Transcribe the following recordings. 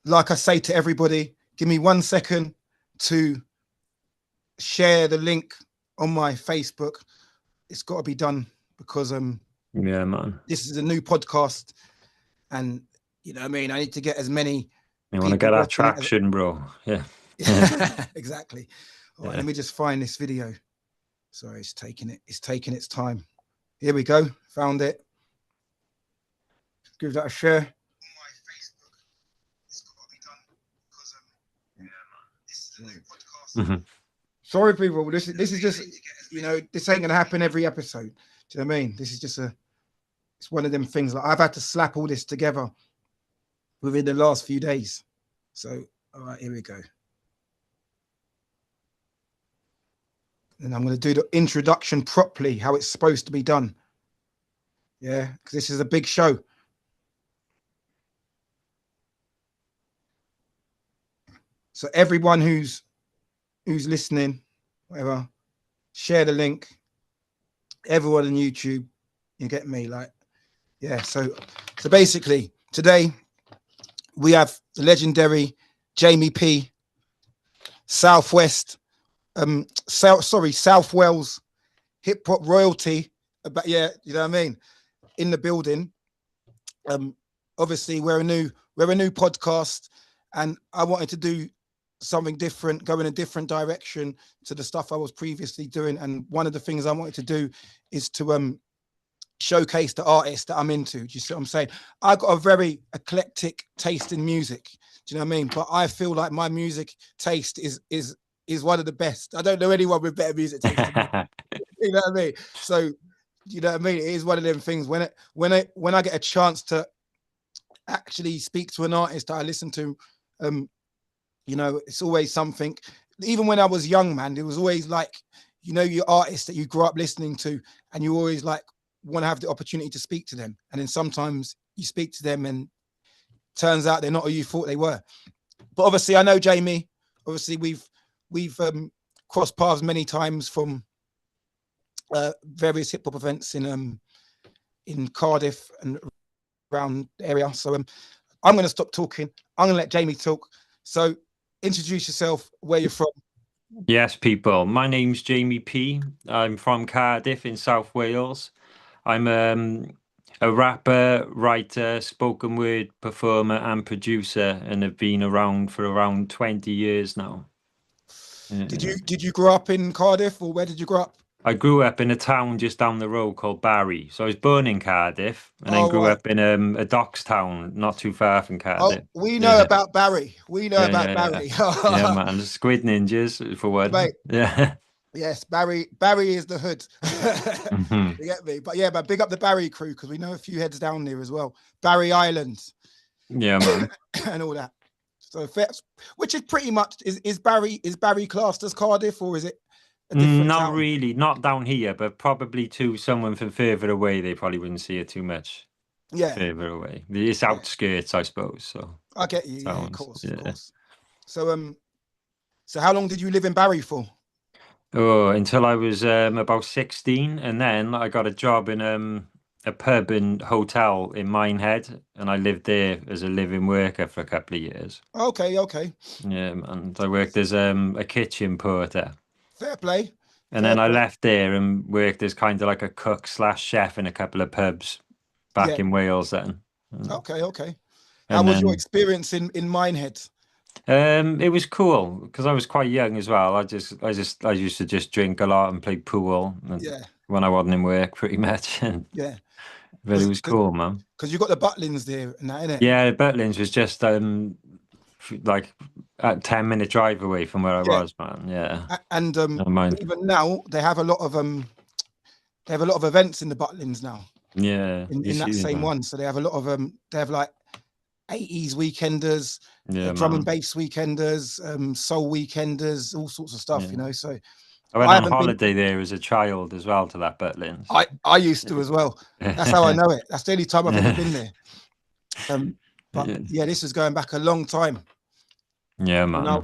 like I say to everybody, give me 1 second to share the link on my Facebook. It's got to be done because yeah, man, this is a new podcast, and you know what I mean. I need to get as many. You want to get that traction, bro? Yeah. Exactly. All right, Yeah. let me just find this video. Sorry, it's taking its time. Here we go. Found it. Give that a share. My Facebook. It's got to be done because this is a new podcast. Sorry, people. This is just, you know, this ain't gonna happen every episode. Do you know what I mean? This is just it's one of them things. Like I've had to slap all this together within the last few days. So, all right, here we go. And I'm going to do the introduction properly, how it's supposed to be done. Yeah, because this is a big show. So everyone who's listening, whatever, share the link. Everyone on YouTube, you get me? Like, yeah. So basically, today we have the legendary Jamey P, South Wales hip hop royalty. But yeah, you know what I mean, in the building. Obviously we're a new podcast, and I wanted to do something different, go in a different direction to the stuff I was previously doing. And one of the things I wanted to do is to showcase the artists that I'm into. Do you see what I'm saying? I got a very eclectic taste in music. Do you know what I mean? But I feel like my music taste is one of the best. I don't know anyone with better music taste than me. You know what I mean? So, you know what I mean? It is one of them things when I get a chance to actually speak to an artist that I listen to, you know, it's always something. Even when I was young, man, it was always like, you know, your artists that you grew up listening to, and you always like want to have the opportunity to speak to them. And then sometimes you speak to them and turns out they're not who you thought they were. But obviously I know Jamey. Obviously we've crossed paths many times from various hip hop events in Cardiff and around the area. So I'm going to stop talking. I'm going to let Jamey talk. So introduce yourself, where you're from. Yes, people. My name's Jamey P. I'm from Cardiff in South Wales. I'm a rapper, writer, spoken word performer, and producer, and have been around for around 20 years now. Did you grow up in Cardiff, or where did you grow up? I grew up in a town just down the road called Barry. So I was born in Cardiff and then grew up in a docks town not too far from Cardiff. Oh, we know about Barry. We know about Barry. Yeah, man. Squid Ninjas for one. Mate, yeah. Yes, Barry is the hood. You get me? But yeah, but big up the Barry crew, because we know a few heads down there as well. Barry Island. Yeah, man. And all that. So which is pretty much is Barry classed as Cardiff, or is it a different not town? really, not down here, but probably to someone from further away, they probably wouldn't see it too much. Yeah, further away. It's outskirts, I suppose. So I get you. Yeah, of course. So how long did you live in Barry for? Oh, until I was about 16, and then I got a job in a pub and hotel in Minehead, and I lived there as a living worker for a couple of years. Okay. Yeah, and I worked as a kitchen porter. Fair play. And then I left there and worked as kind of like a cook / chef in a couple of pubs back in Wales then. Okay. How was your experience in Minehead? It was cool because I was quite young as well. I used to just drink a lot and play pool. When I wasn't in work, pretty much. But it was cool, man. Because you got the Butlins there and that, innit? Yeah, Butlins was just like a 10-minute drive away from where I was, man. Yeah. And even now they have a lot of events in the Butlins now. Yeah. In that same one. So they have a lot of they have like 80s weekenders, drum and bass weekenders, soul weekenders, all sorts of stuff, you know. So I went on holiday there as a child as well to that Butlins. I used to as well. That's how I know it. That's the only time I've ever been there. But yeah, this is going back a long time. Yeah, man. Now,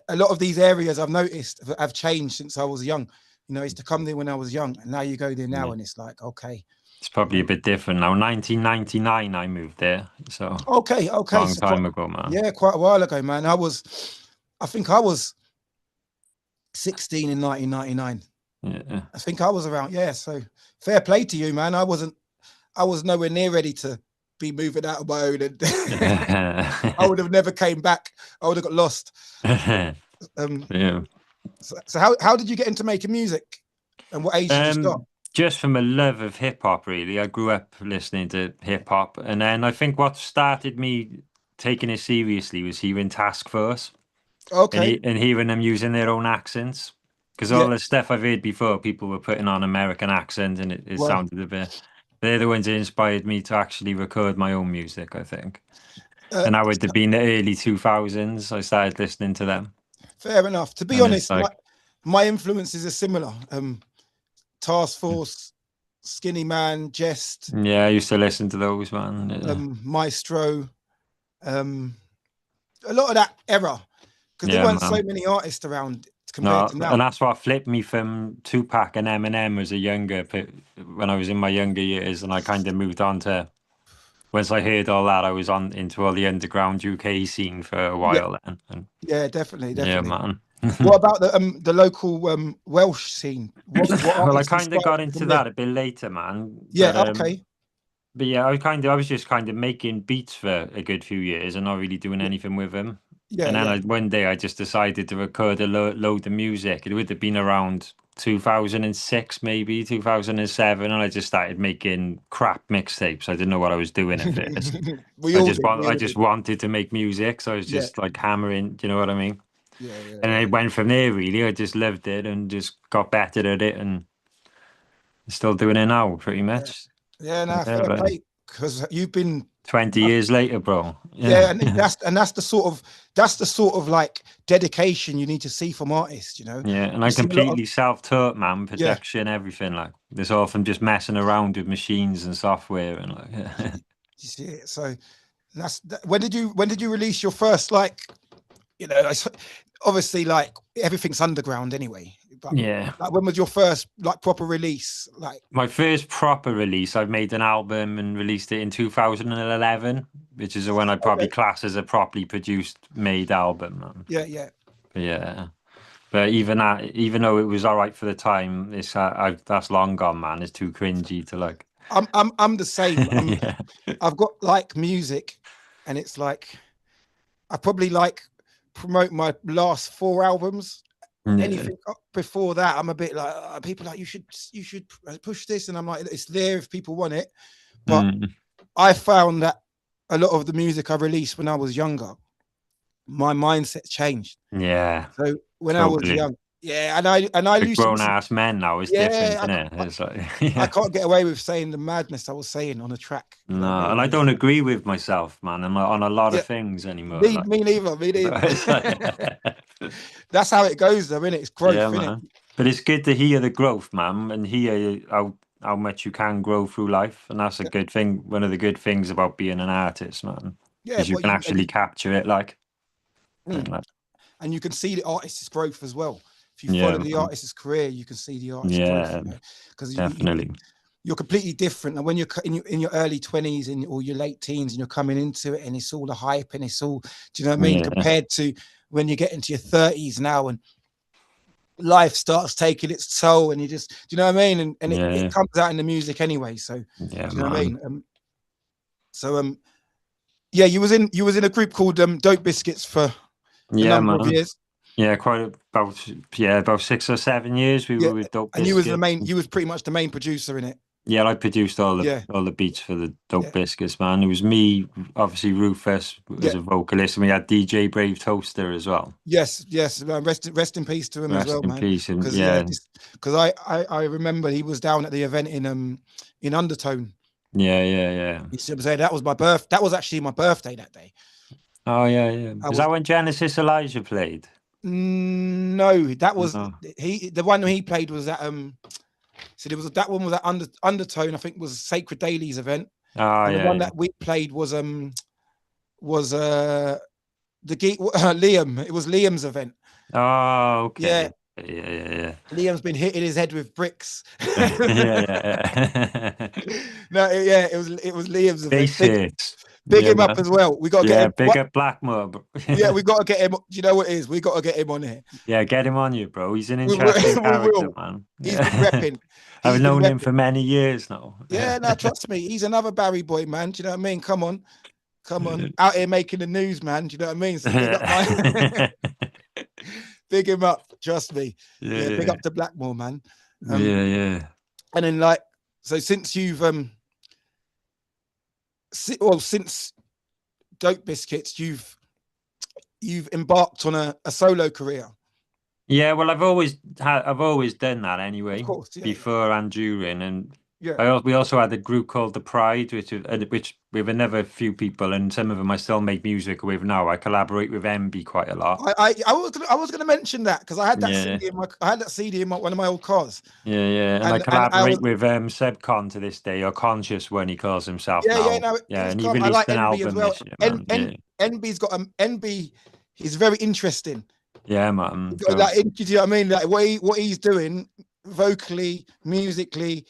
a lot of these areas I've noticed have changed since I was young. You know, I used to come there when I was young, and now you go there now, and it's like, okay, It's probably a bit different now. 1999, I moved there, so Okay, long so quite, time ago, man. yeah, quite a while ago, man. I think I was 16 in 1999. Yeah. I think I was around, yeah. So fair play to you, man. I was nowhere near ready to be moving out of my own, and I would have never came back. I would have got lost. Yeah. So how did you get into making music, and what age did you start? Just from a love of hip hop, really. I grew up listening to hip hop, and then I think what started me taking it seriously was hearing Task Force Okay, and hearing them using their own accents. Because all yeah, the stuff I've heard before, people were putting on American accents, and it well, sounded a bit. They're the ones that inspired me to actually record my own music, I think. uh, And that would have been the early 2000s. I started listening to them, fair enough. To be and it's honest, like, my influences are similar. Task Force, Skinny Man, Jest, yeah, I used to listen to those, man. Yeah, Maestro, um, a lot of that era, because there yeah, weren't so man. many artists around compared No, to and now. that's what flipped me from Tupac and Eminem as a when I was in my younger years, and I kind of moved on to once I heard all that, I was on into all the underground UK scene for a Yeah, while then. And yeah, definitely, yeah, definitely. man. What about the local Welsh scene? What Well, I artists kind of inspired got you into from there? that a bit later, man. Yeah, okay. But yeah, I was just kind of making beats for a good few years and not really doing Yeah, anything with them. yeah, And then yeah. one day I just decided to record a load of music. It would have been around 2006, maybe 2007, and I just started making crap mixtapes. I didn't know what I was doing at first. We all did. We I all just did. wanted to make music, so I was Yeah, just like hammering. Do you know what I mean? yeah, yeah, And yeah. it went from there. Really, I just loved it and just got better at it, and still doing it now, pretty Yeah, much. yeah. Nah, Yeah, fair right. play, because you've been 20 years later, bro. yeah, Yeah. and that's the sort of like dedication you need to see from artists. You know, Yeah, and you I'm see a lot of completely self-taught, man. yeah. Production, everything. Like, there's all from just messing around with machines and software and You like, see it. So when did you release your first, like, you know, obviously, like, everything's underground anyway, but yeah. like, when was your first, like, proper release? Like, My first proper release, I made an album and released it in 2011, which is when I probably okay, class as a properly produced, made album. yeah, yeah. But yeah. But even that, even though it was all right for the time, that's long gone, man. It's too cringy to like. I'm the same. Yeah. I've got like music, and it's like I probably like promote my last four albums. Yeah. Anything before that, I'm a bit like, people are like, you should push this, and I'm like, it's there if people want it. But Mm. I found that a lot of the music I released when I was younger, my mindset changed. Yeah. So when I was Totally. young, yeah, and I The used to grown listen. ass men now is different, Yeah, isn't it? It's like, I yeah. can't get away with saying the madness I was saying on a track. You know what I No, and mean? I don't agree with myself, man. I'm on a lot Yeah, of things anymore. me, Like, me neither. Me so neither. it's like, That's how it goes, though, innit? It's yeah, growth, innit? man. But it's good to hear the growth, man, and hear how much you can grow through life, and that's a Yeah, good thing. One of the good things about being an artist, man, yeah. is you Well, can actually capture it, like, mm, and like, and you can see the artist's growth as well. If you yeah, follow the man. artist's career, you can see the artist's growth. Yeah, You know, because definitely. you're completely different. And when you're in your early 20s or your late teens, and you're coming into it, and it's all the hype, and it's all, do you know what I mean? Yeah, Compared to when you get into your 30s now, and life starts taking its toll, and you just, do you know what I mean? And it yeah, comes out in the music anyway. So, do yeah, you know what I man. mean? So yeah, you was in a group called Dope Biscuits for a Yeah, number of man. years. Yeah, about 6 or 7 years we Yeah, were with Dope and you was Biscuits. you was pretty much the main producer in it. Yeah, I produced Yeah, all the beats for the Dope yeah, Biscuits, man. It was me, obviously Rufus yeah. as a vocalist, and we had DJ Brave Toaster as well. Yes, yes. Rest in peace to him as Rest well, in man. peace, and Because yeah, yeah, just because I remember he was down at the event in Undertone. yeah, yeah, yeah. You see what I'm saying? That was my birth. That was actually my birthday that day. Oh yeah, yeah. I Was was that when Genesis Elijah played? no, that was No. the one he played was that so there was that one was that Undertone, I think, was Sacred Dailies event, Oh and the yeah, one yeah. that we played was the Liam. It was Liam's event. Oh Yeah, okay. Yeah. Liam's been hitting his head with bricks. Yeah. No, yeah, it was Liam's event. Basics. Big Yeah, him up man. as well. We got to get Yeah, him. big up Blackmore. Yeah, we got to get him. Do you know what it is? We got to get him on here. Yeah, get him on you, bro. He's an We will. interesting We character, will. man. He's been Yeah. repping. I've He's been known him repping. for many years now. Yeah, now trust me, he's another Barry boy, man. Do you know what I mean? Come on, out here making the news, man. Do you know what I mean? So big up my, big him up. Trust me. Yeah, big up to Blackmore, man. Yeah. And then so since you've since Dope Biscuits, you've embarked on a solo career. Yeah, well, I've always done that anyway, Of course, yeah, before and during, and yeah. we also had a group called The Pride, which with another few people, and some of them I still make music with now. I collaborate with MB quite a lot. I was gonna mention that because I had that CD in one of my old cars. Yeah, and I collaborate with Sebcon to this day, or Conscious when he calls himself now. No, and he released an album this year, man. NB's got NB. He's very interesting. Yeah, man. Like, do you know what I mean? Like what he's doing vocally, musically,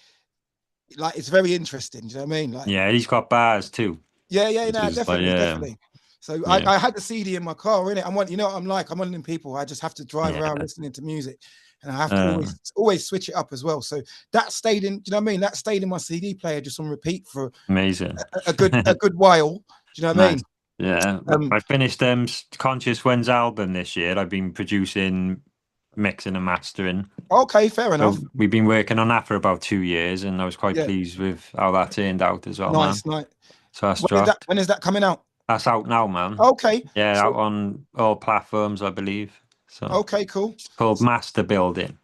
like it's very interesting. Do you know what I mean? Like, yeah, he's got bars too. Yeah, no, definitely. So I had the CD in my car, in it. You know what I'm like? I'm one of them people. I just have to drive around listening to music, and I have to always switch it up as well. So that stayed in. Do you know what I mean? That stayed in my CD player just on repeat for amazing a good while. Do you know what I mean? Yeah, I finished Conscious One's album this year. I've been producing, mixing and mastering. Okay, fair enough. So we've been working on that for about 2 years, and I was quite pleased with how that turned out as well, nice. So that's dropped. When is that coming out? That's out now, man. Okay. Yeah, out on all platforms, I believe. So okay, cool. It's called Master Building.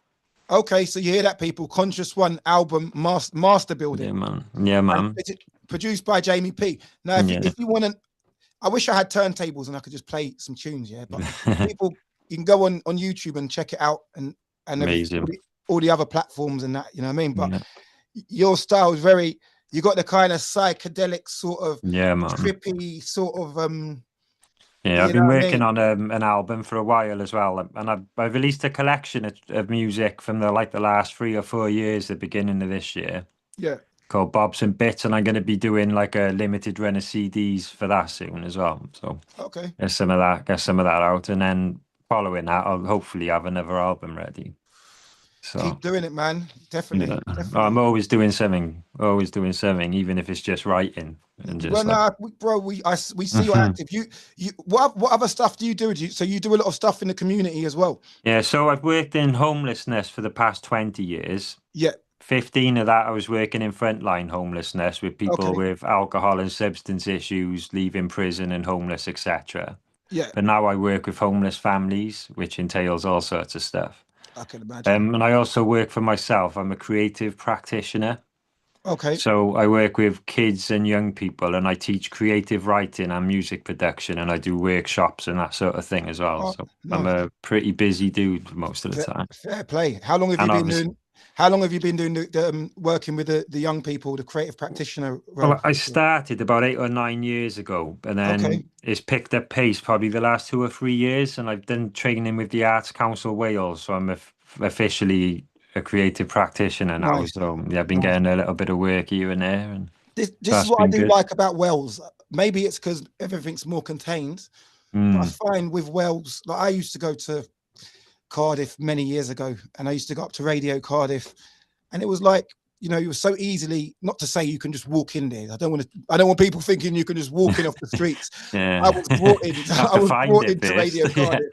Okay, so you hear that, people? Conscious One album, Master Building. Yeah, man. It's produced by Jamey P. Now, if you want to, I wish I had turntables and I could just play some tunes, but people, you can go on YouTube and check it out, and all the other platforms and that, you know what I mean? But your style is very, you got the kind of psychedelic sort of trippy sort of I've been working on an album for a while as well, and I've released a collection of music from the last 3 or 4 years, the beginning of this year. Yeah. Called Bobs and Bits, and I'm going to be doing like a limited run of CDs for that soon as well. So get some of that out, and then following that, I'll hopefully have another album ready. So keep doing it, man. Definitely. I'm always doing something, even if it's just writing and just. Bro, we see you're active. What other stuff do you do? So you do a lot of stuff in the community as well. Yeah, so I've worked in homelessness for the past 20 years. Yeah. 15 of that I was working in frontline homelessness with people with alcohol and substance issues, leaving prison and homeless, etc. Yeah. But now I work with homeless families, which entails all sorts of stuff. I can imagine. And I also work for myself. I'm a creative practitioner. Okay. So I work with kids and young people, and I teach creative writing and music production, and I do workshops and that sort of thing as well. So nice. I'm a pretty busy dude most of the time. Fair play. How long have you been doing working with the young people, the creative practitioner role? Well, I started about 8 or 9 years ago, and then it's picked up pace probably the last 2 or 3 years, and I've done training with the Arts Council Wales, so I'm officially a creative practitioner now. Nice. So I've been getting a little bit of work here and there. And this is what I do like about Wales. Maybe it's because everything's more contained, but I find with Wales, like I used to go to Cardiff many years ago, and I used to go up to Radio Cardiff, and it was like, it was so easily, not to say you can just walk in there. I don't want people thinking you can just walk in off the streets. I was brought into Radio Cardiff.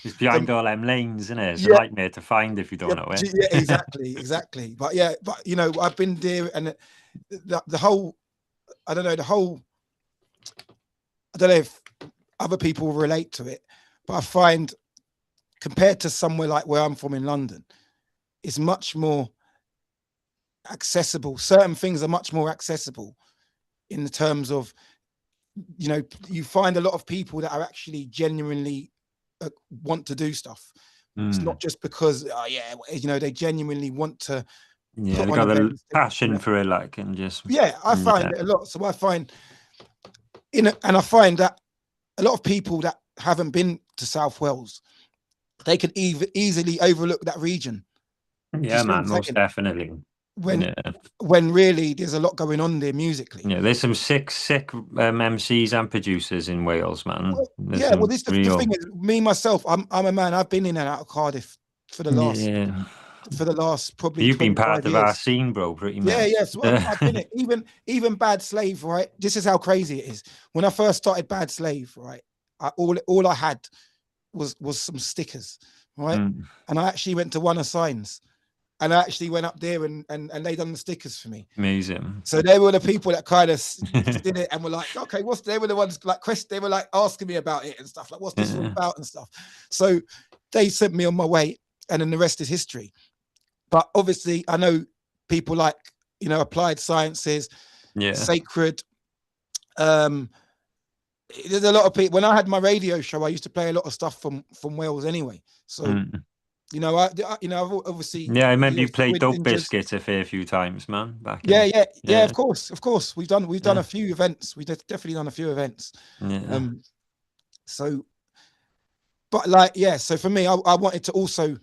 It's behind all them lanes, isn't it? It's a nightmare to find if you don't know it. Yeah, exactly. But I've been there, and the whole, I don't know if other people relate to it, but I find compared to somewhere like where I'm from in London, it's much more accessible. Certain things are much more accessible in the terms of, you find a lot of people that are actually genuinely want to do stuff. It's not just because, they genuinely want to. Yeah, they've got a passion for it, and just. Yeah, I find it a lot. So I find and I find that a lot of people that haven't been to South Wales they could easily overlook that region. Do you Yeah, see what man, I'm most saying? definitely. When Yeah. when really there's a lot going on there musically. Yeah, there's some sick MCs and producers in Wales, man. Well, There's yeah, well, some this the thing real. is, me myself, I'm a man. I've been in and out of Cardiff for the last Yeah. probably You've been 25 part of our years. scene, bro, pretty Yeah, much. yeah. So I've been it. Even Bad Slave, right? This is how crazy it is. When I first started Bad Slave, right? All I had was some stickers, right? Mm, And I actually went to one of signs, and I actually went up there and they done the stickers for me. amazing. So they were the people that kind of did it and were like, okay, they were the ones like they were like asking me about it and stuff, like what's this all Yeah. about and stuff. So they sent me on my way, and then the rest is history. But obviously, I know people like, Applied Sciences, Yeah. Sacred. Um, there's a lot of people. When I had my radio show, I used to play a lot of stuff from Wales anyway. So Mm. I've obviously, Yeah, I remember you played Squid Dope Ninjas. Biscuit a fair few times, man, back Yeah, in. yeah, yeah. Yeah. Of course. We've done Yeah. a few events. Definitely done a few events. Yeah. Um, so, but like, yeah. So for me, I wanted to also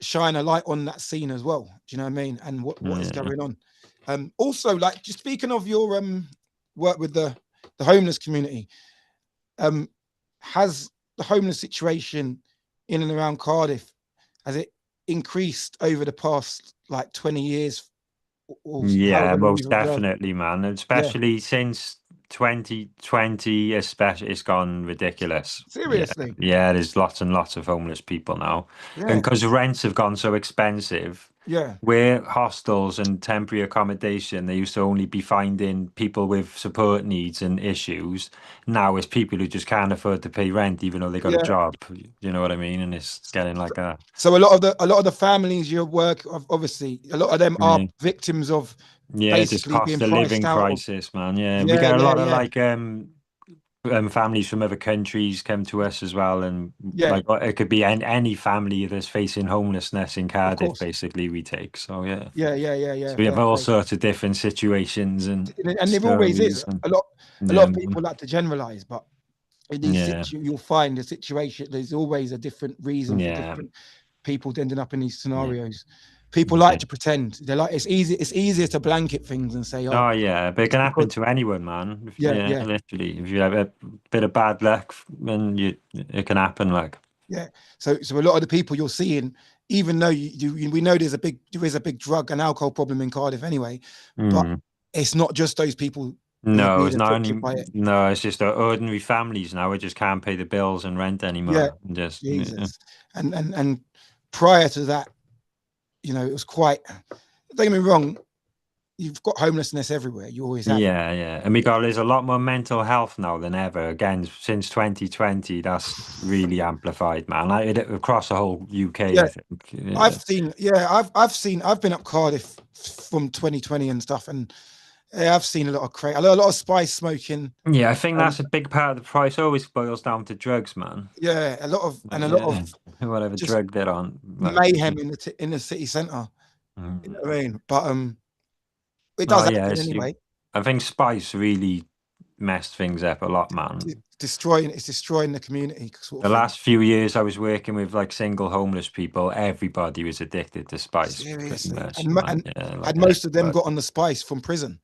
shine a light on that scene as well. Do you know what I mean? And what is Yeah. going on? Also, like, just speaking of your work with the homeless community, um, has the homeless situation in and around Cardiff, has it increased over the past like 20 years or Yeah, however long most you've observed? definitely, man. Yeah, Especially since 2020, especially it's gone ridiculous. Yeah. seriously. Yeah, there's lots and lots of homeless people now. And Yeah, because rents have gone so expensive, yeah. where hostels and temporary accommodation, they used to only be finding people with support needs and issues. Now it's people who just can't afford to pay rent, even though they got a Yeah. job. You know what I mean? And it's getting like a So a lot of the families you work of, obviously, a lot of them are yeah, victims of yeah, just basically cost being of priced living out of. crisis, man. Yeah, we Yeah, get a yeah, lot of yeah, like families from other countries come to us as well, and yeah. like it could be any family that's facing homelessness in Of Cardiff, course. basically we take. So yeah, Yeah, yeah, yeah, so yeah. we have Fair all play. sorts of different situations and And there always is stories, and a lot yeah, of people like to generalize, but in these yeah, you'll find the situation. There's always a different reason for yeah, different people ending up in these yeah, scenarios. People like yeah. to pretend. They're like it's easy. It's easier to blanket things and say, "Oh, Oh yeah, but it it's can because." happen to anyone, man. Yeah, Yeah, yeah, literally. If you have a bit of bad luck, then it can happen. Like, yeah. So a lot of the people you're seeing, even though we know there is a big drug and alcohol problem in Cardiff anyway, but mm. it's not just those people who are No, being it's not only afflicted by it. no, it's just ordinary families now. We just can't pay the bills and rent Yeah, anymore. Just yeah, Jesus. And prior to that, it was quite. Don't get me wrong. You've got homelessness everywhere. You always have. yeah, yeah. And we got there's a lot more mental health now than ever. Again, since 2020, that's really amplified, man. Across the whole UK, Yeah, I think. Yeah. I've been up Cardiff from 2020 and stuff, and yeah, I've seen a lot of spice smoking. Yeah, I think Um, that's a big part of the price. Always boils down to drugs, man. yeah, Like, a lot yeah, of whatever just drug they're on. Like, mayhem in the city centre. You know mm. what I mean? But it does Oh yeah, happen anyway. I think Spice really messed things up a lot, man. It's destroying the community sort The of thing. last few years I was working with like single homeless people, everybody was addicted to Spice, pretty Seriously, much, man. and Yeah, had like most of them everybody. got on the spice from prison.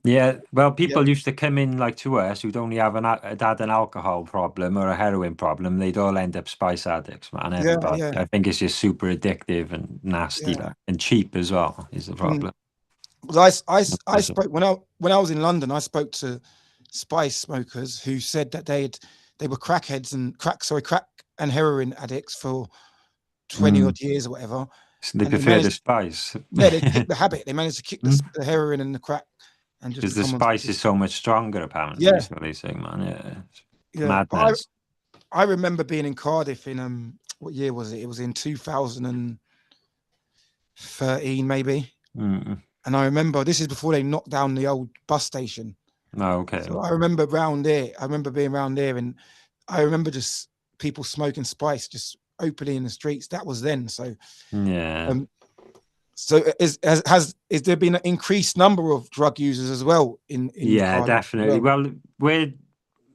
Yeah, well, Yeah, people used to come in like to us who'd only had an alcohol problem or a heroin problem. They'd all end up spice addicts, man. yeah, Everybody. yeah, I think it's just super addictive and nasty, yeah. like, and cheap as well is the Mm. problem. 'Cause I spoke when I was in London. I spoke to spice smokers who said that they were crackheads and crack and heroin addicts for 20 Mm. odd years or whatever, So they and prefer the spice. they kicked the habit. They managed to kick the heroin and the crack and just Because the become on spice is so much stronger, apparently, yeah, is what they say, man. Yeah, it's yeah. But madness. I remember being in Cardiff in what year was it? It was in 2013 maybe. Mm. And I remember this is before they knocked down the old bus station. Oh, okay. So I remember round there. I remember being around there, and I remember just people smoking spice just openly in the streets. That was then. So, Yeah. um, is there been an increased number of drug users as well in Yeah, Cardiff as definitely. well? Well, we're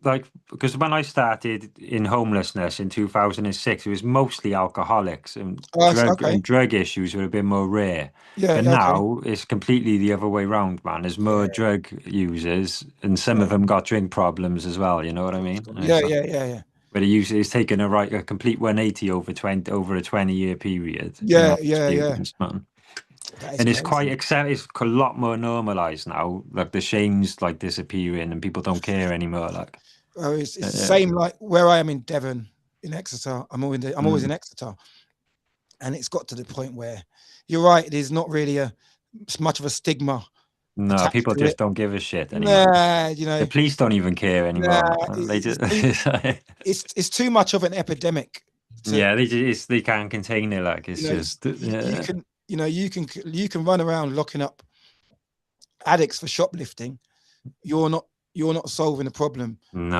like, because when I started in homelessness in 2006, it was mostly alcoholics, and Oh, okay. drug issues were a bit more rare. Yeah, But yeah, okay. now it's completely the other way round, man. There's more Yeah, drug users, and some of yeah. them got drink problems as well. You know what I mean? And Yeah, it's like, yeah, yeah, yeah. but it's taken a complete 180 over a 20-year period in Yeah, our yeah, yeah. students, man. That is And it's crazy. it's a lot more normalized now. Like the shame's like disappearing, and people don't care anymore. Like, Oh, it's the yeah. same like where I am in Devon, in Exeter. I'm always in Mm. Exeter, and it's got to the point where you're right. There's not really much of a stigma No, attached people to it. just don't give a shit anymore. Nah, The police don't even care nah. anymore, man. They just, It's too much of an epidemic to yeah, they can't contain it. Like, it's just, you yeah. can you can run around locking up addicts for shoplifting. You're not you're not solving the problem.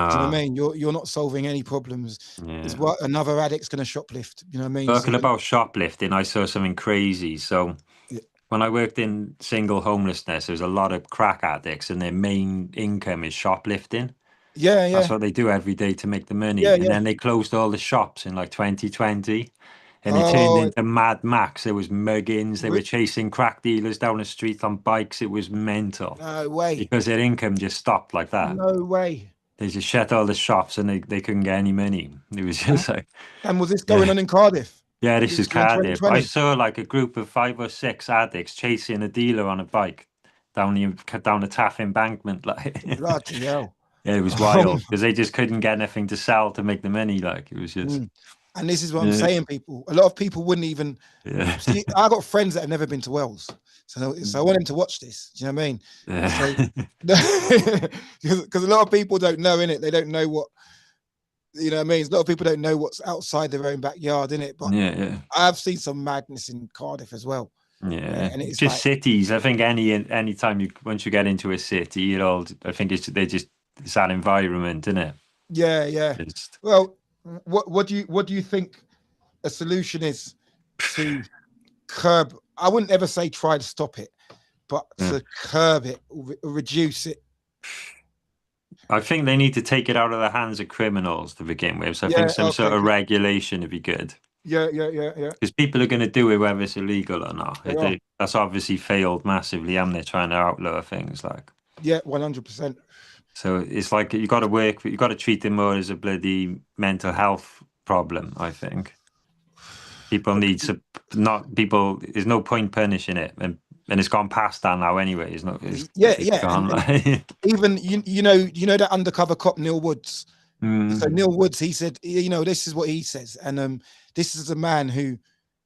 Do you know what I No, mean? You're not solving any problems. Is yeah. what another addict's going to shoplift. You know what I mean? Talking So about shoplifting, I saw something crazy. So yeah, when I worked in single homelessness, there was a lot of crack addicts, and their main income is shoplifting. yeah, That's yeah, what they do every day to make the money. yeah, And yeah. then they closed all the shops in like 2020, and it turned Oh, into Mad Max. There was muggings. They were chasing crack dealers down the street on bikes. It was mental no way, because their income just stopped like that. no way. They just shut all the shops, and they couldn't get any money. It was And, just like, and was this going yeah, on in Cardiff? yeah, Was this this is during Cardiff. I 2020? saw like a group of 5 or 6 addicts chasing a dealer on a bike down the Taff embankment. Like, Bloody hell. yeah, it was wild because they just couldn't get anything to sell to make the money. Like, it was just, Mm. And this is what I'm yeah, saying, people. A lot of people wouldn't even yeah, see. I got friends that have never been to Wales, so I want them to watch this. Do you know what I mean? So, yeah, because a lot of people don't know in it, they don't know what you know. What I mean, a lot of people don't know what's outside their own backyard, in it. But yeah, yeah. I've seen some madness in Cardiff as well, Yeah, and it's just like, cities. I think any time once you get into a city, I think it's that environment, isn't it? yeah, yeah. Just Well, what do you think a solution is to curb? I wouldn't ever say try to stop it, but yeah. to curb it, reduce it. I think they need to take it out of the hands of criminals to begin with. So I think Yeah. some sort Okay. of regulation would be good Yeah. Yeah. Yeah. Yeah. because people are going to do it whether it's illegal or not. They are. That's obviously failed massively, and they're trying to outlaw things like. Yeah. 100%. So it's like you got to work, you got to treat them more as a bloody mental health problem, I think. People need to not people. There's no point punishing it, and it's gone past that now anyway. Yeah. It's Yeah. gone. And Like, even you know that undercover cop Neil Woods. So mm, Neil Woods, he said, this is what he says, and this is a man who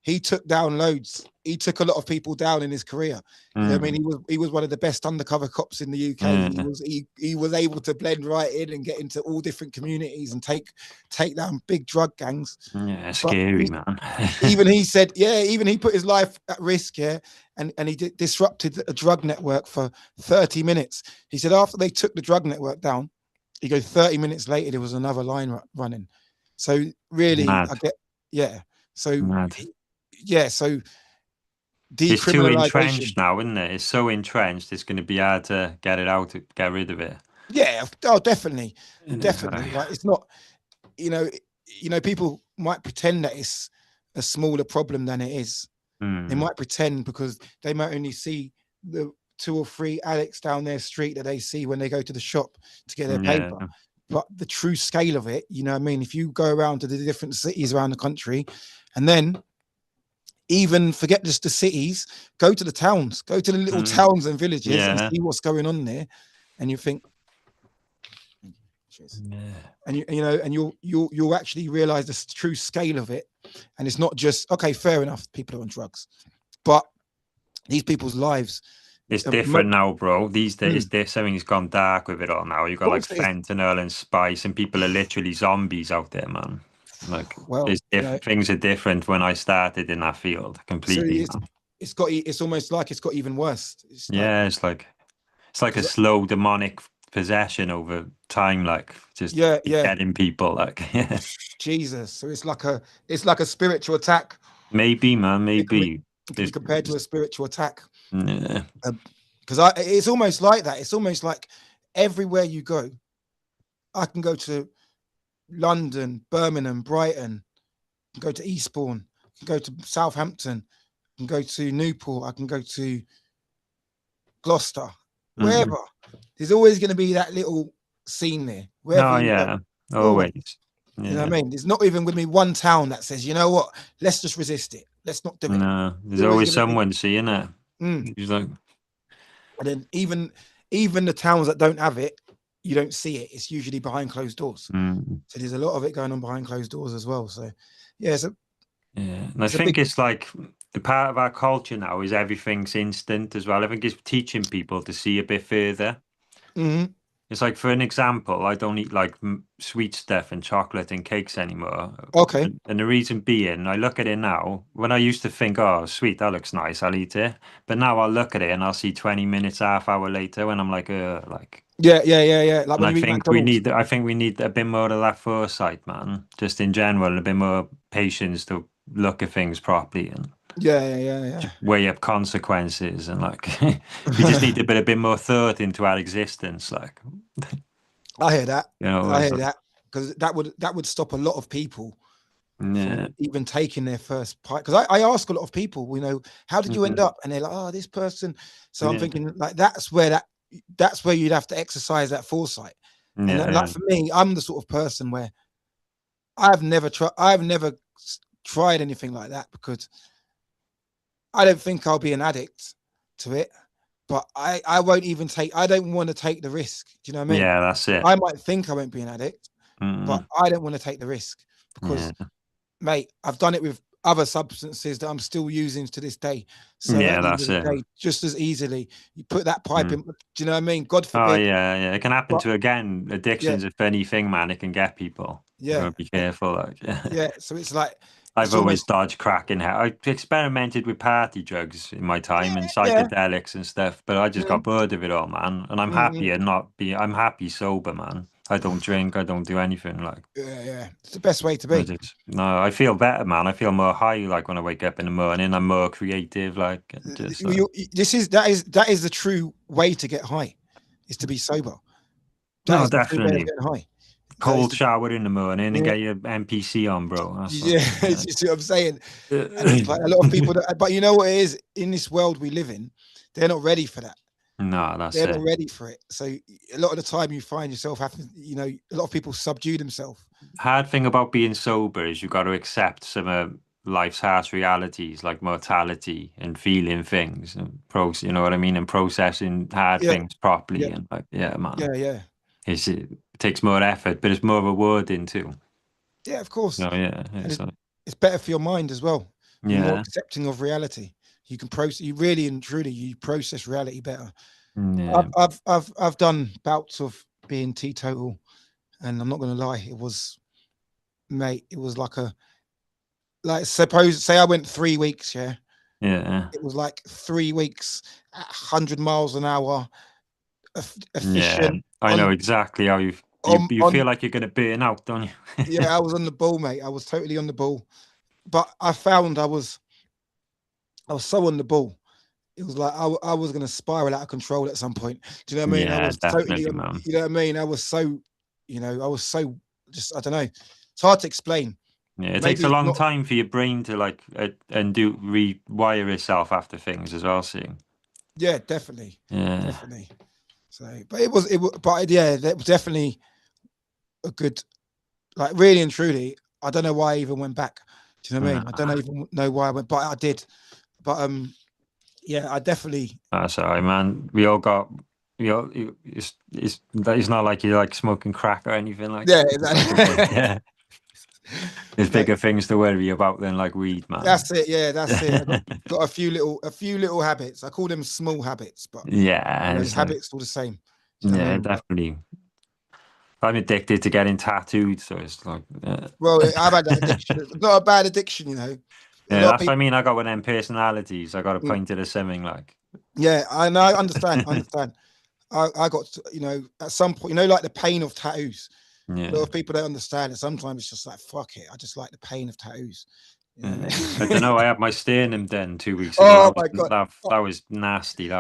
he took down loads. He took a lot of people down in his career. You know what I mean? mm, He was one of the best undercover cops in the UK. yeah, He was able to blend right in and get into all different communities and take down big drug gangs. yeah, But scary man. even he said, yeah, even he put his life at risk, yeah, and he disrupted a drug network for 30 minutes. He said after they took the drug network down, he goes 30 minutes later there was another line running. So really, I Mad, get, yeah. So mad. yeah, so It's too decriminalization. entrenched now, isn't it? It's so entrenched. It's going to be hard to get it out, to get rid of it. Yeah, oh, definitely, And it's definitely. Like it's not, you know, people might pretend that it's a smaller problem than it is. They mm, might pretend because they might only see the 2 or 3 addicts down their street that they see when they go to the shop to get their yeah, paper. But the true scale of it, you know what I mean? If you go around to the different cities around the country and then even forget just the cities, go to the towns, go to the little mm, towns and villages and yeah, see what's going on there. And you think, yeah. and and you'll actually realize the true scale of it. And it's not just, okay, fair enough, people are on drugs, but these people's lives. It's Of different now, bro. These days, Mm. something's gone dark with it all now. You've got like course it is. fentanyl and spice, and people are literally zombies out there, man. Like, Well, things are different when I started in that field so completely, man. it's almost like it's got even worse. It's like, Yeah, it's like a because slow demonic possession over time, like just yeah, yeah, getting people, like, yeah. Jesus. So it's like a spiritual attack. Maybe, man, It can be, maybe. it can be There's, compared to a spiritual attack. yeah, Because it's almost like that. It's almost like everywhere you go, I can go to London, Birmingham, Brighton, I can go to Eastbourne, I can go to Southampton, I can go to Newport, I can go to Gloucester, wherever. There's always going to be that little scene there, wherever Oh you go. yeah, Always. always. Yeah. You know what I mean? There's not even with me one town that says, you know what, let's just resist it. Let's not do it. No, there's always someone seeing it. He's like, and then even the towns that don't have it, you don't see it. It's usually behind closed doors. So there's a lot of it going on behind closed doors as well. So yeah, and I think it's like the part of our culture now is everything's instant as well. I think it's teaching people to see a bit further. It's like, for an example, I don't eat like sweet stuff and chocolate and cakes anymore. Okay. And the reason being, I look at it now, when I used to think, oh, sweet, that looks nice, I'll eat it. But now I'll look at it and I'll see 20 minutes, half hour later when I'm like. Yeah. Like when I you eat think McDonald's. I think we need a bit more of that foresight, man. Just in general, a bit more patience to look at things properly and Yeah. weigh up consequences and like we just need to put a bit more thought into our existence. Like, I hear that. you know, I hear that because that would stop a lot of people from even taking their first pipe. Because I ask a lot of people, you know, how did you end up? And they're like, oh, this person. So I'm thinking like that's where you'd have to exercise that foresight. And like for me, I'm the sort of person where I've never tried anything like that because I don't think I'll be an addict to it. But I don't want to take the risk. Do you know what I mean? Yeah, that's it. I might think I won't be an addict, but I don't want to take the risk because, mate, I've done it with other substances that I'm still using to this day. So at the end of the day, just as easily, you put that pipe in. Do you know what I mean? God forbid. Oh yeah. It can happen to, again, addiction's a funny thing, man. It can get people. Yeah. You gotta be careful. Like, yeah. So it's like I've always dodged crack in hell. I experimented with party drugs in my time and psychedelics and stuff, but I just got bored of it all, man. And I'm happy I'm happy sober, man. I don't drink, I don't do anything like. Yeah. It's the best way to be. No, I feel better, man. I feel more high, like when I wake up in the morning. I'm more creative, like just. That is the true way to get high, is to be sober. That is the true way of getting high. Cold shower in the morning and get your MPC on, bro. That's you see what I'm saying? And it's like a lot of people but you know what it is, in this world we live in, they're not ready for that. No, they're not ready for it. So a lot of the time you find yourself having, you know, a lot of people subdue themselves. Hard thing about being sober is you got to accept some of life's harsh realities like mortality and feeling things and you know what I mean, and processing hard things properly and like man. It takes more effort, but it's more rewarding too. Yeah, of course. It's better for your mind as well. You're more accepting of reality. You can process. You really and truly you process reality better. Yeah. I've done bouts of being teetotal, and I'm not going to lie, it was, mate. It was like say I went 3 weeks. Yeah. It was like 3 weeks at 100 miles an hour. Efficient. Yeah, I know exactly how you feel like you're going to burn out, don't you? Yeah, I was on the ball, mate. I was totally on the ball, but I found I was so on the ball. It was like I was going to spiral out of control at some point. Do you know what I mean? Yeah, I was definitely, totally, man. you know what I mean? I was so just, I don't know. It's hard to explain. Yeah, it takes a long time for your brain to like and rewire itself after things as well. Seeing. Yeah, definitely. Yeah, definitely. So, but it was, that was definitely a good, like, really and truly. I don't know why I even went back. Do you know what I mean? I don't even know why I went, but I did. But yeah, I definitely. That's all right, man. We all got. It's not like you like smoking crack or anything like. Yeah, exactly. Yeah. There's bigger things to worry about than like weed, man. That's it. Yeah, that's it. I got a few little habits. I call them small habits, but habits all the same. Yeah, definitely. I'm addicted to getting tattooed, so it's like. Well, I've had that addiction. It's not a bad addiction, you know. Yeah, that's what I mean. I got one of them personalities. I got appointed as something like. Yeah, I know. I understand. I got, you know, at some point, you know, like the pain of tattoos. Yeah. A lot of people don't understand it. Sometimes it's just like, fuck it. I just like the pain of tattoos. You know what I mean? I don't know. I had my sternum done 2 weeks ago. Oh my God. That was nasty.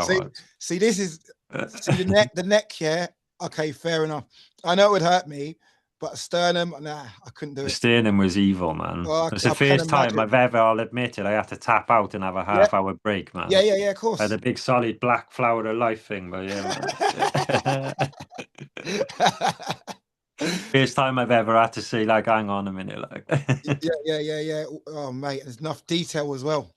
See, this is the neck. Yeah, okay, fair enough. I know it would hurt me, but sternum, nah, I couldn't do The it. sternum was evil, man. Oh, It's the I can first time imagine. I've ever, I'll admit it, I had to tap out and have a Yeah, half-hour break, man. yeah, of I had course. a big solid black flower of life thing, but yeah, man. First time I've ever had to say, like, hang on a minute, like. Yeah. Oh, mate, there's enough detail as well.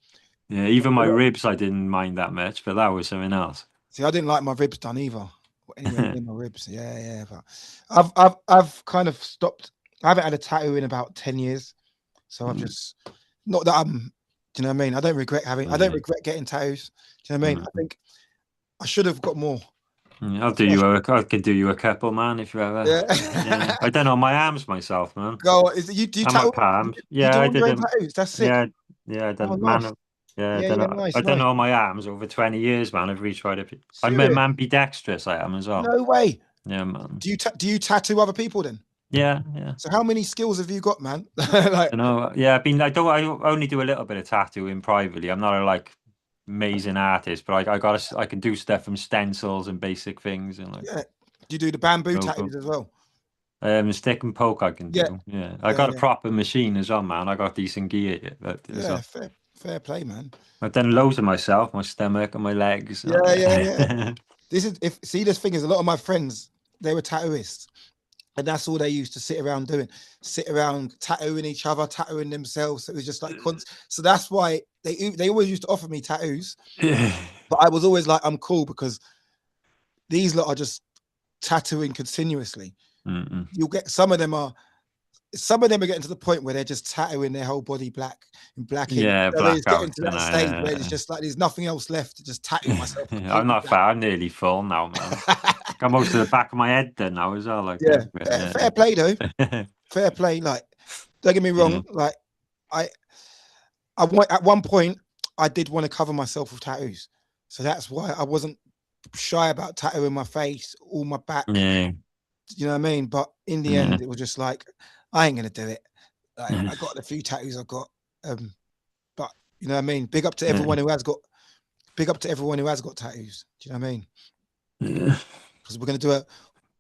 Yeah, even my ribs I didn't mind that much, but that was something else. See, I didn't like my ribs done either. Anywhere near my ribs. Yeah. But I've kind of stopped. I haven't had a tattoo in about 10 years. So I've just not that I'm, do you know what I mean? I don't regret getting tattoos. Do you know what I mean? I think I should have got more. I'll do you I can do you a couple, man, if you ever. Yeah. I don't know my arms myself, man. Go. Is it, you do you And my tattoo? palms. You Yeah, do I all your did own them. tattoos? That's sick. Yeah, I Oh, done, nice. man. Yeah, Yeah, I nice. don't know my arms over 20 years, man. I've retried it. I'm Serious? ambidextrous, I am as well. No way. Yeah, man. Do you tattoo other people then? Yeah. So how many skills have you got, man? Like, Yeah, I only do a little bit of tattooing privately. I'm not a like amazing artist, but I can do stuff from stencils and basic things and like yeah. Do you do the bamboo logo. tattoos as well? Stick and poke I can Yeah, do. Yeah, I got a proper machine as well, man. I got decent gear as yeah. well. Fair play, man. I've done loads of myself, my stomach and my legs. Yeah. This is this thing is a lot of my friends, they were tattooists. And that's all they used to sit around doing, sit around tattooing each other, tattooing themselves. So it was just like so that's why they always used to offer me tattoos. But I was always like, I'm cool because these lot are just tattooing continuously. You'll get some of them are getting to the point where they're just tattooing their whole body black in black ink. Yeah, So it's getting blackout. to that stage where it's just like there's nothing else left to just tattoo myself. I'm not fat. I'm nearly full now, man. Got most of the back of my head done now as well. Like, fair play though. Fair play. Like, don't get me wrong. Like, I want at one point I did want to cover myself with tattoos, so that's why I wasn't shy about tattooing my face, all my back. Yeah. You know what I mean? But in the end, it was just like I ain't gonna do it. Like, I got the few tattoos I've got, but you know what I mean. Big up to everyone who has got. Big up to everyone who has got tattoos. Do you know what I mean? Yeah. Because we're gonna do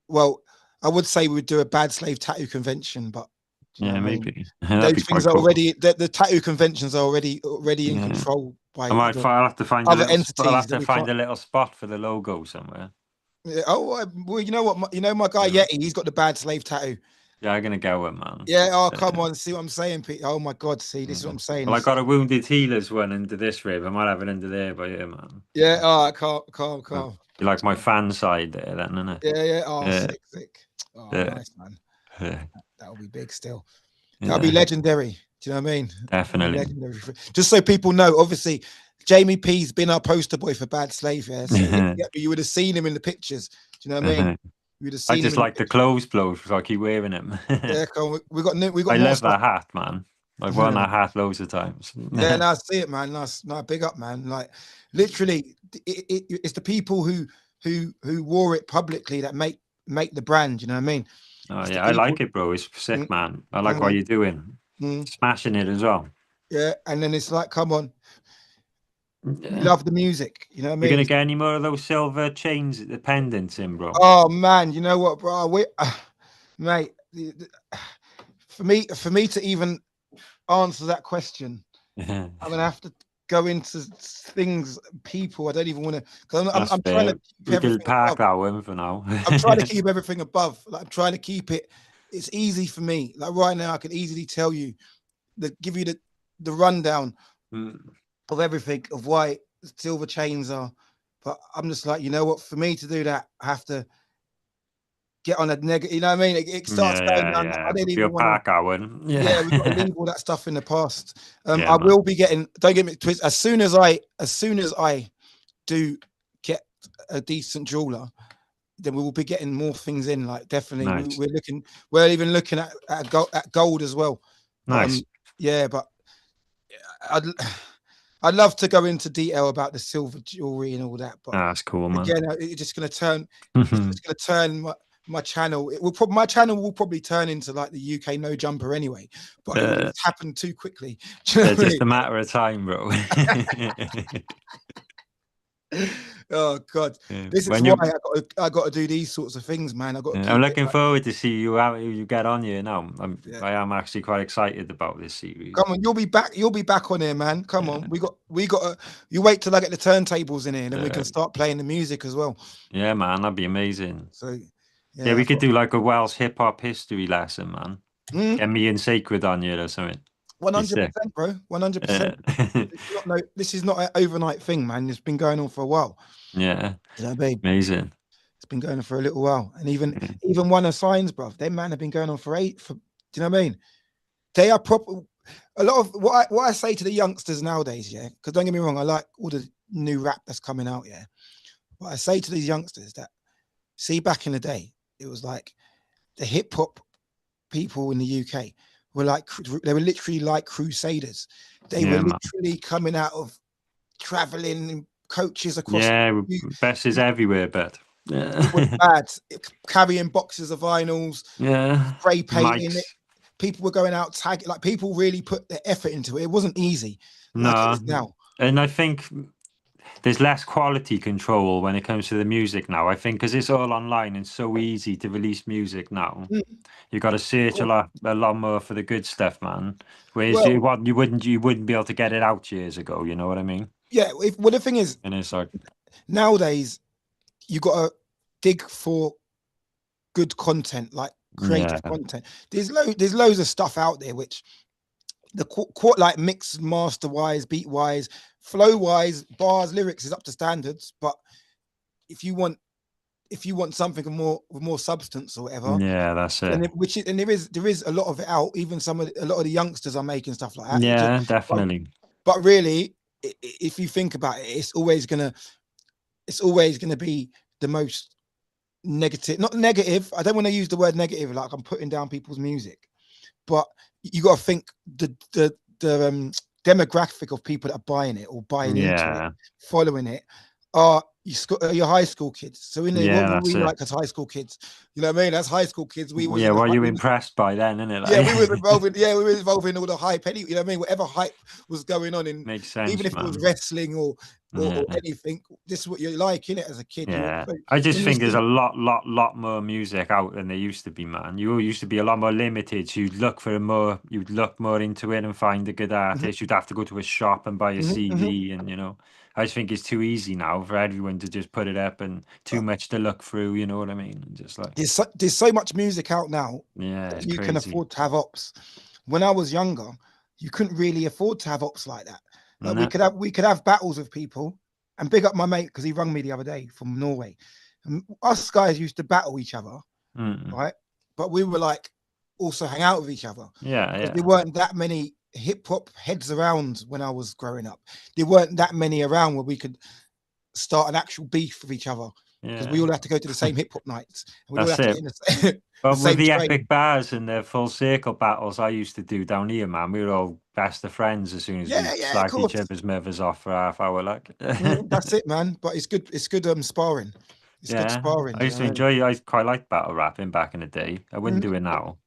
well, I would say we would do a bad slave tattoo convention, but you know what maybe. I mean? Those things are cool. Already the tattoo conventions are already in control by I'll have to find other entities. I'll have to find a little spot for the logo somewhere. Yeah, well, you know what? My guy Yeti, he's got the bad slave tattoo. Yeah, I'm gonna go with, man. Yeah. Oh, come on. See what I'm saying, Pete? Oh my God. See, this is what I'm saying. Well, I got a wounded healer's one under this rib. I might have it under there, but yeah, man. Yeah. Oh, calm. You like my fan side there, then, isn't it? Yeah. Oh, sick. Oh, nice, man. Yeah. That'll be big still. That'll be legendary. Do you know what I mean? Definitely. Legendary. Just so people know, obviously, Jamey P's been our poster boy for Bad Slave. Yeah. So you would have seen him in the pictures. Do you know what I mean? I just like the clothes blows, so I keep wearing them. Yeah, cool. We got. I love that hat, man. I've worn that hat loads of times. Yeah, no, I see it, man. Nice, no, big up, man. Like, literally, it's the people who wore it publicly that make the brand. You know what I mean? Oh yeah, I like it, bro. It's sick, man. I like what you're doing. Smashing it as well. Yeah, and then it's like, come on. You love the music, you know what I mean? You're gonna get any more of those silver chains, the pendants in, bro? Oh man, you know what, bro? Mate, for me to even answer that question, I'm gonna have to go into things, people. I don't even want to, because I'm trying to keep everything park that one for now. I'm trying to keep everything above. Like, I'm trying to keep it. It's easy for me. Like right now, I can easily tell you, give you the rundown of everything, of why silver chains are. But I'm just like, you know what? For me to do that, I have to get on a negative. You know what I mean? It starts going down. I didn't even want to. Yeah, we've got to leave all that stuff in the past. I will be getting. Don't get me twisted. As soon as I do get a decent jeweler, then we will be getting more things in. Like, definitely, nice. We're even looking at gold as well. Nice. Yeah, but I'd love to go into detail about the silver jewelry and all that, but that's cool, man. Again, it's just going to turn. It's just going to turn my channel. My channel will probably turn into like the UK no jumper anyway, but it will happen too quickly. It's just a matter of time, bro. Oh God, Yeah. this is When why you, I got to do these sorts of things, man. I got to I'm keep it looking like, forward to see you how you get on here now. yeah. I am actually quite excited about this series. Come on, you'll be back. You'll be back on here, man. Come Yeah, on, we got. You wait till I get the turntables in here, and then we uh, can start playing the music as well. yeah, man, that'd be amazing. So, Yeah, yeah, I we could thought do like a Welsh hip hop history lesson, man. Get me in sacred on you or something. Be sick. 100%, bro. 100%. Uh, This is not an overnight thing, man. It's been going on for a while. yeah, You know what I mean? amazing. It's been going on for a little while, and Yeah. even one of signs, bro. Them man have been going on for eight. Do you know what I mean? They are proper. A lot of what I say to the youngsters nowadays, yeah. Because don't get me wrong, I like all the new rap that's coming out, yeah. But I say to these youngsters that see back in the day, it was like the hip hop people in the UK were like they were literally like crusaders. They were Yeah, man. literally coming out of traveling in coaches across. Yeah, best is everywhere, but It was yeah, bad. Carrying boxes of vinyls, yeah, spray painting it. Mike's. People were going out tagging. Like people really put their effort into it. It wasn't easy like it No, is now. and I think there's less quality control when it comes to the music now. I think because it's all online and so easy to release music now. Mm. You got to search Well, a lot more for the good stuff, man. Whereas well, you wouldn't be able to get it out years ago. You know what I mean? yeah. Well, the thing is, And it's like, nowadays you got to dig for good content, like yeah, creative content. There's loads of stuff out there which the like mix master wise, beat wise, flow wise, bars, lyrics is up to standards. But if you want something with more substance or whatever, yeah, that's it. and there is a lot of it out. Even a lot of the youngsters are making stuff like that. Yeah, But, definitely. but really, if you think about it, it's always gonna be the most negative. Not negative. I don't want to use the word negative like I'm putting down people's music, but you got to think the demographic of people that are buying it or buying into it, Yeah, following it, are your high school kids. So in there, what yeah, were that's we it. like as high school kids? You know what I mean? As high school kids, we was Yeah, in the well, you're we, impressed by then, isn't it? yeah, we was Like, involved in yeah, we were involved in all the hype. You know what I mean? Whatever hype was going on in, makes even sense, if it was man. wrestling or Yeah. anything, this is what you like in it as a kid. You Yeah, so I just when you think there's see a lot more music out than there used to be, man. You used to be a lot more limited. So you'd look more into it and find a good Mhm, artist. You'd have to go to a shop and buy a mhm, mhm. CD, and I just think it's too easy now for everyone to just put it up and too much to look through. You know what I mean? And just like, There's so much music out now yeah, that it's you can crazy. afford to have ops. When I was younger, you couldn't really afford to have ops like that. Like No, we could have battles with people, and big up my mate because he rung me the other day from Norway. And us guys used to battle each other, mm, right? But we were like also hang out with each other yeah, because there yeah, weren't that many hip hop heads around when I was growing up. There weren't that many around where we could start an actual beef with each other because we yeah. all have to go to the same hip hop nights and we all That's have to get it. in the, the But with same the train. epic bars and the full circle battles I used to do down here, man, we were all best of friends as soon as we Yeah, yeah, of slagged each course. other's mothers off for half hour, like. That's it, man. But it's good. It's good. Sparring. It's good Yeah, sparring. I Do you used know to what I mean? enjoy. I quite liked battle rapping back in the day. I wouldn't do Mhm. it now.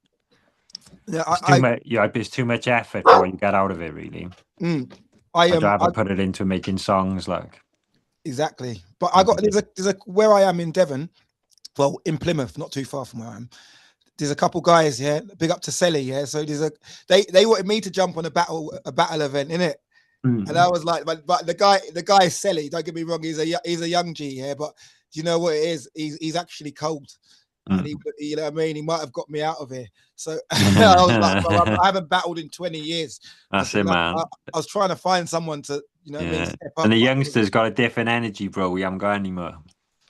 Yeah, It's too much. Yeah, it's too much effort for what you get out of it. Really, mm, I I'd rather I put it into making songs. Like, exactly. But I got Mhm. there's a where I am in Devon. Well, in Plymouth, not too far from where I am. There's a couple guys here. Big up to Selly. Yeah. So they wanted me to jump on a battle event in it. And I Mm, was like, but the guy is Selly. Don't get me wrong, he's a young G, yeah. But do you know what it is? He's actually cold, and mm. you know what I mean. He might have got me out of here. So I was like, bro, I haven't battled in 20 years. I That's said, it, I man. was trying to find someone to, you know what I mean, Yeah, step and up. the But youngsters got a different energy, bro. We haven't got any more.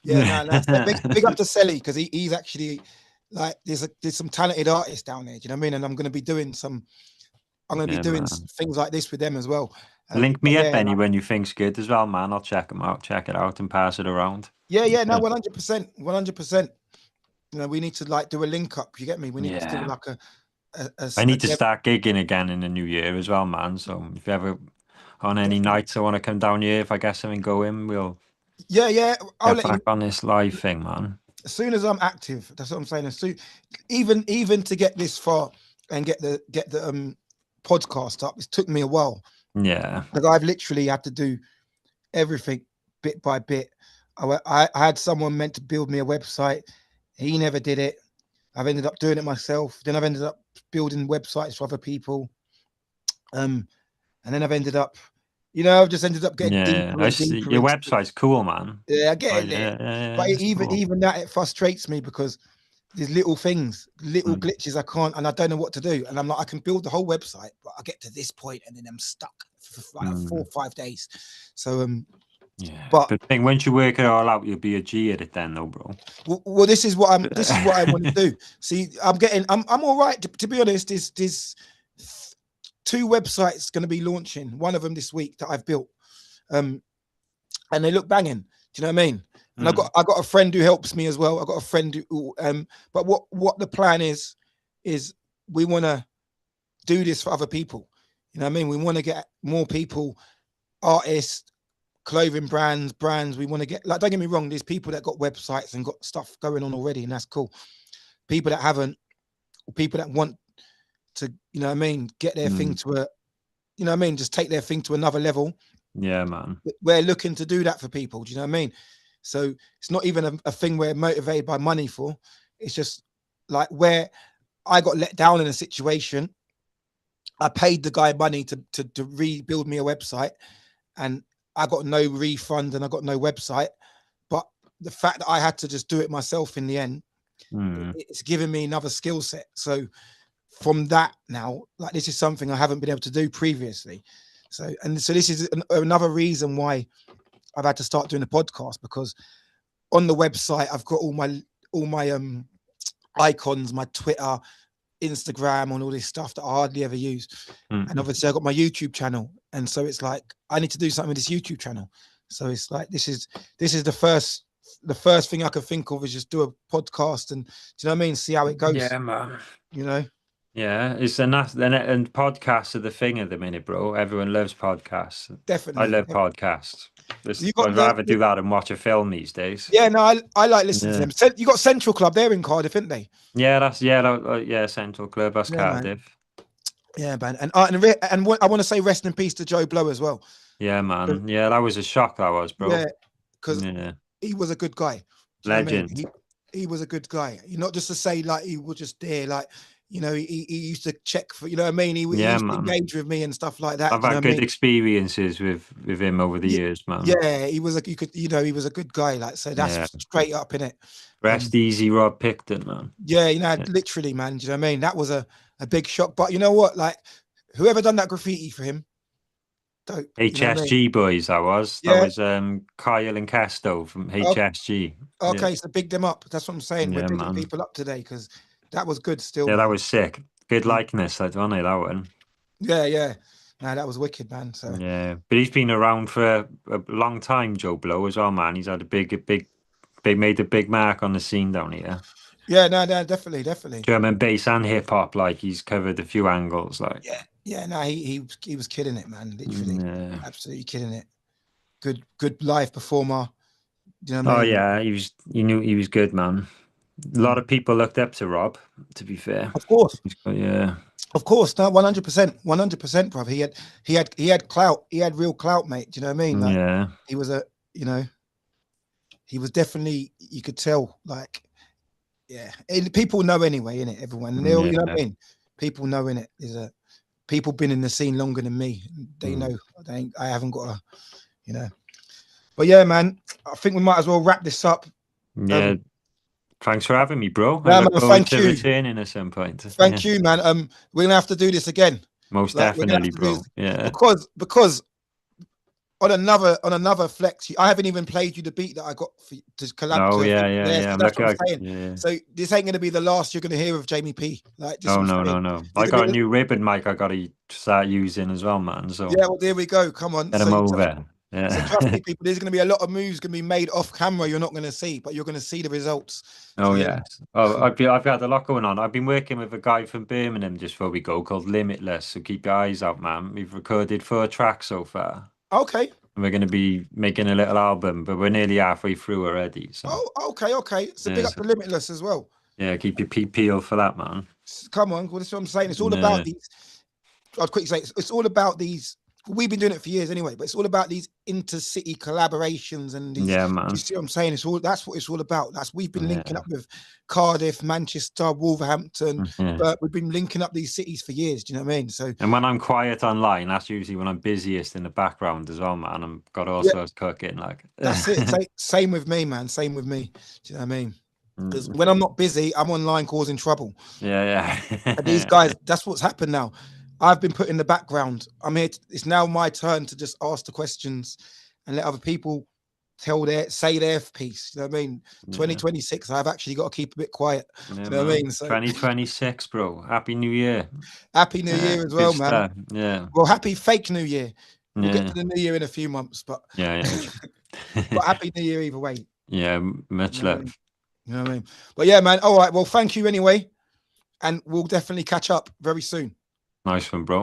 yeah, no, no. So big up to Selly because he's actually like there's some talented artists down there. Do you know what I mean? And I'm going to be doing some. I'm going to be Yeah, doing man. things like this with them as well. Link But me up yeah, any when you think's good as well, man. I'll check them out, check it out, and pass it around. yeah, yeah. No, Yeah. 100%, 100%. You know, we need to like do a link up. You get me? We need to do Yeah. like I a need to dev. start gigging again in the new year as well, man. So if you ever on any Definitely. nights I want to come down here, if I get something going, we'll Yeah, yeah. I'll get let you back on this live thing, man. as soon as I'm active. That's what I'm saying. As soon, even to get this far and get the podcast up, it took me a while. Yeah. Like I've literally had to do everything bit by bit. I had someone meant to build me a website. He never did it. I've ended up doing it myself. Then I've ended up building websites for other people. And then I've ended up, I've just ended up getting Yeah, deeper and deeper your into it. website's cool, man. Yeah, I get in Yeah, it. yeah, But it's cool. even that, it frustrates me because there's little things, little glitches I can't, and I don't know what to do. And I'm like, I can build the whole website, but I get to this point and then I'm stuck for like 4 or 5 days. So yeah. but I think once you work it all out, you'll be a G at it then, though, bro. well, this is what I want to do. See, I'm all right. To be honest, there's 2 websites going to be launching. One of them this week that I've built, and they look banging. Do you know what I mean? And I got a friend who helps me as well. I got a friend who but what the plan is we want to do this for other people. You know what I mean? We want to get more people, artists, clothing brands. We want to get, like, don't get me wrong, there's people that got websites and got stuff going on already, and that's cool. People that haven't, or people that want to, you know what I mean, get their thing to a, you know what I mean, just take their thing to another level. Yeah, man. We're looking to do that for people. Do you know what I mean? So it's not even a thing we're motivated by money for. It's just like where I got let down in a situation. I paid the guy money to rebuild me a website, and I got no refund and I got no website. But the fact that I had to just do it myself in the end, it's given me another skill set. So from that now, like, this is something I haven't been able to do previously. So this is another reason why I've had to start doing a podcast, because on the website I've got all my icons, my Twitter, Instagram, and all this stuff that I hardly ever use. And obviously I got my YouTube channel, and so it's like I need to do something with this YouTube channel. So it's like this is the first thing I could think of is just do a podcast, and do you know what I mean? See how it goes. Yeah, man. You know? Yeah, it's enough. And podcasts are the thing at the minute, bro. Everyone loves podcasts. Definitely. I love podcasts. So you got I'd rather do that than watch a film these days. Yeah, no, I like listening to them. You got Central Club, they're in Cardiff, aren't they? Yeah, Central Club, that's Cardiff. Yeah, man. And I want to say rest in peace to Joe Blow as well. Yeah, man. Yeah, that was a shock, that was, bro. Yeah, because he was a good guy. Legend. I mean? He was a good guy. Not just to say like he was just there, like, he used to check for, you know what I mean? He used to engage with me and stuff like that. I've had good experiences with him over the years, man. Yeah, he was he was a good guy. Like, so that's straight up in it. Rest easy, Rob Picton, man. Yeah, literally, man. Do you know what I mean? That was a big shock. But you know what? Like, whoever done that graffiti for him, dope. HSG, you know what I mean? Boys, that was Kyle and Casto from HSG. Okay, so big them up. That's what I'm saying. We're bigging people up today, because that was good still. Yeah, that was sick. Good likeness, I don't know that one. Yeah. No, that was wicked, man. So yeah, but he's been around for a long time, Joe Blow, as well, man. He's had made a big mark on the scene down here. Yeah, no, definitely. German bass and hip hop, like, he's covered a few angles, like. Yeah. No, he was killing it, man. Literally, absolutely killing it. Good live performer. Do you know what I mean? Yeah, he knew he was good, man. A lot of people looked up to Rob, to be fair. Of course. Yeah. Of course, no, 100%, bro. He had clout. He had real clout, mate. Do you know what I mean? Like, he was he was definitely, you could tell, like, people know anyway, innit? Everyone, you know what I mean? People know, innit? People been in the scene longer than me. They know. I haven't got But yeah, man, I think we might as well wrap this up. Yeah. Thanks for having me, bro. No, man, thank you. Returning at some point. Thank you, man. We're gonna have to do this again. Most definitely, bro. Yeah. Because on another flex, I haven't even played you the beat that I got to collab. Oh, yeah. That's what I'm saying. Yeah. So this ain't gonna be the last you're gonna hear of Jamey P. Like, no. I got a new ribbon mic I gotta start using as well, man. So yeah, well, there we go. Come on. Get them over. Yeah. So trust me, people, there's going to be a lot of moves going to be made off camera you're not going to see, but you're going to see the results. Oh, yes. Oh, I've had a lot going on. I've been working with a guy from Birmingham just before we go, called Limitless. So keep your eyes out, man. We've recorded 4 tracks so far. Okay. And we're going to be making a little album, but we're nearly halfway through already. So. Oh, okay. So big up to Limitless as well. Yeah, keep your peeled for that, man. Come on. Well, that's what I'm saying. It's all about these. I'd quickly say it's all about these we've been doing it for years anyway, but it's all about these intercity collaborations and these. Yeah, Do man. you see what I'm saying? That's what it's all about. We've been linking Yeah. up with Cardiff, Manchester, Wolverhampton, Yeah. but we've been linking up these cities for years. Do you know what I mean? So, And when I'm quiet online, that's usually when I'm busiest in the background as well, man. I've got all yeah, sorts cooking, like. that's it. Same with me, man. Same with me. Do you know what I mean? Because Mm. when I'm not busy, I'm online causing trouble. Yeah, And these yeah. guys, that's what's happened now. I've been put in the background. I'm here. It's now my turn to just ask the questions and let other people say their piece. You know what I mean? Yeah. 2026, I've actually got to keep a bit quiet. Yeah, You know what I mean? So 2026, bro. Happy New Year. happy New Year as well, Good man. stuff. Yeah. Well, happy fake New Year. We'll get Yeah. to the New Year in a few months, but Yeah. but happy New Year either way. Yeah. Much You know what I love. mean? You know what I mean? But yeah, man. All right. Well, thank you anyway, and we'll definitely catch up very soon. Nice one, bro.